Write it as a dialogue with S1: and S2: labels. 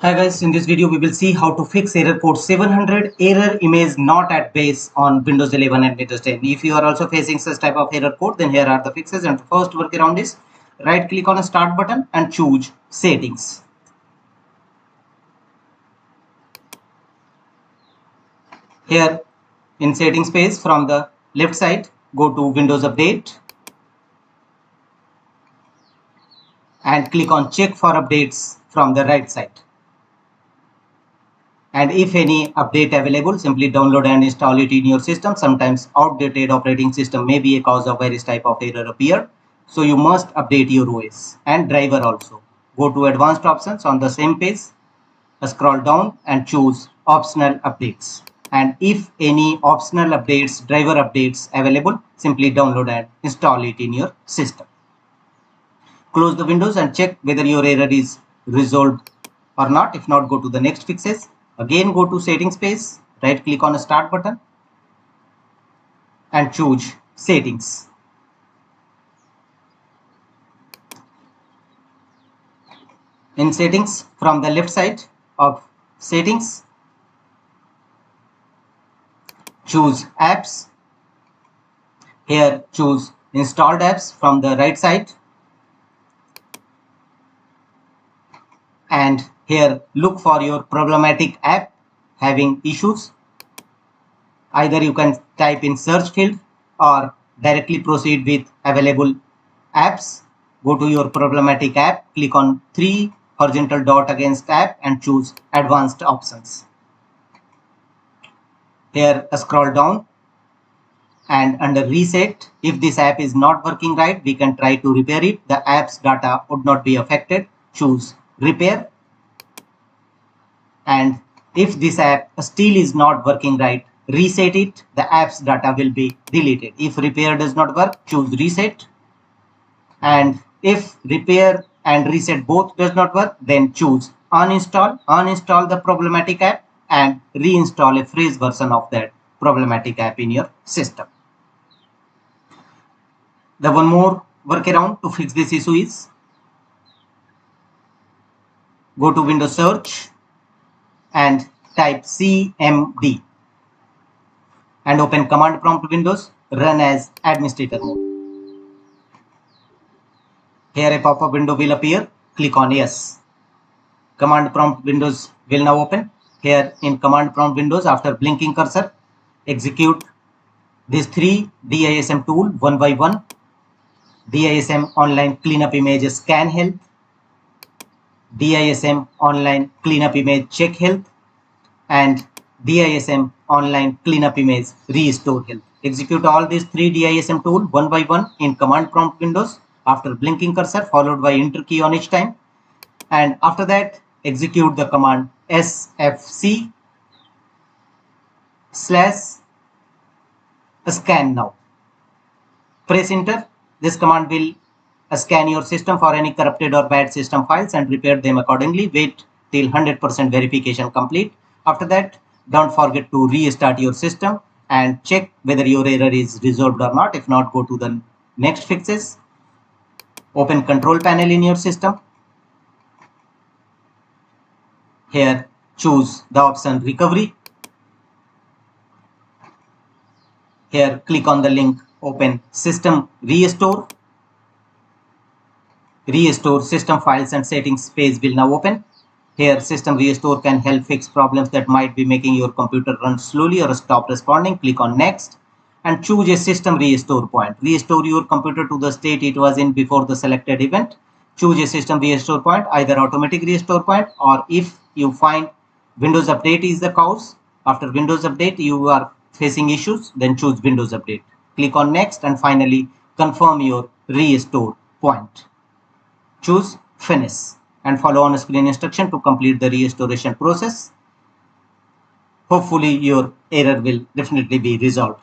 S1: Hi guys, in this video we will see how to fix error code 700 error image not at base on Windows 11 and Windows 10. If you are also facing such type of error code, then here are the fixes. And the first workaround is right click on a start button and choose settings. Here in settings page from the left side, go to Windows Update and click on check for updates from the right side. And if any update available, simply download and install it in your system. Sometimes outdated operating system may be a cause of various type of error appear. So you must update your OS and driver also. Go to advanced options on the same page, scroll down and choose optional updates. And if any optional updates, driver updates available, simply download and install it in your system. Close the windows and check whether your error is resolved or not. If not, go to the next fixes. Again, go to settings page, right click on a start button and choose settings. In settings, from the left side of settings, choose apps. Here choose installed apps from the right side. And here look for your problematic app having issues. Either you can type in search field or directly proceed with available apps. Go to your problematic app, click on 3 horizontal dot against app and choose advanced options. Here scroll down and under reset, if this app is not working right, we can try to repair it. The app's data would not be affected. Choose repair. And if this app still is not working right, reset it. The app's data will be deleted. If repair does not work, choose reset. And if repair and reset both does not work, then choose uninstall. Uninstall the problematic app and reinstall a fresh version of that problematic app in your system. The one more workaround to fix this issue is go to Windows Search and type CMD and open command prompt windows, run as administrator mode. Here a pop-up window will appear, click on yes. Command prompt windows will now open. Here in command prompt windows, after blinking cursor, execute these 3 DISM tool one by one. DISM online cleanup image scan health, DISM online cleanup image check health, and DISM online cleanup image restore health. Execute all these 3 DISM tool one by one in command prompt windows after blinking cursor followed by enter key on each time. And after that, execute the command sfc / scan now. Press enter. This command will scan your system for any corrupted or bad system files and repair them accordingly. Wait till 100% verification complete. After that, don't forget to restart your system and check whether your error is resolved or not. If not, go to the next fixes. Open control panel in your system. Here choose the option recovery. Here click on the link, open system restore. Restore system files and settings page will now open. Here system restore can help fix problems that might be making your computer run slowly or stop responding. Click on next and choose a system restore point. Restore your computer to the state it was in before the selected event. Choose a system restore point, either automatic restore point, or if you find Windows Update is the cause, after Windows Update you are facing issues, then choose Windows Update. Click on next and finally confirm your restore point. Choose finish and follow on screen instruction to complete the restoration process. Hopefully your error will definitely be resolved.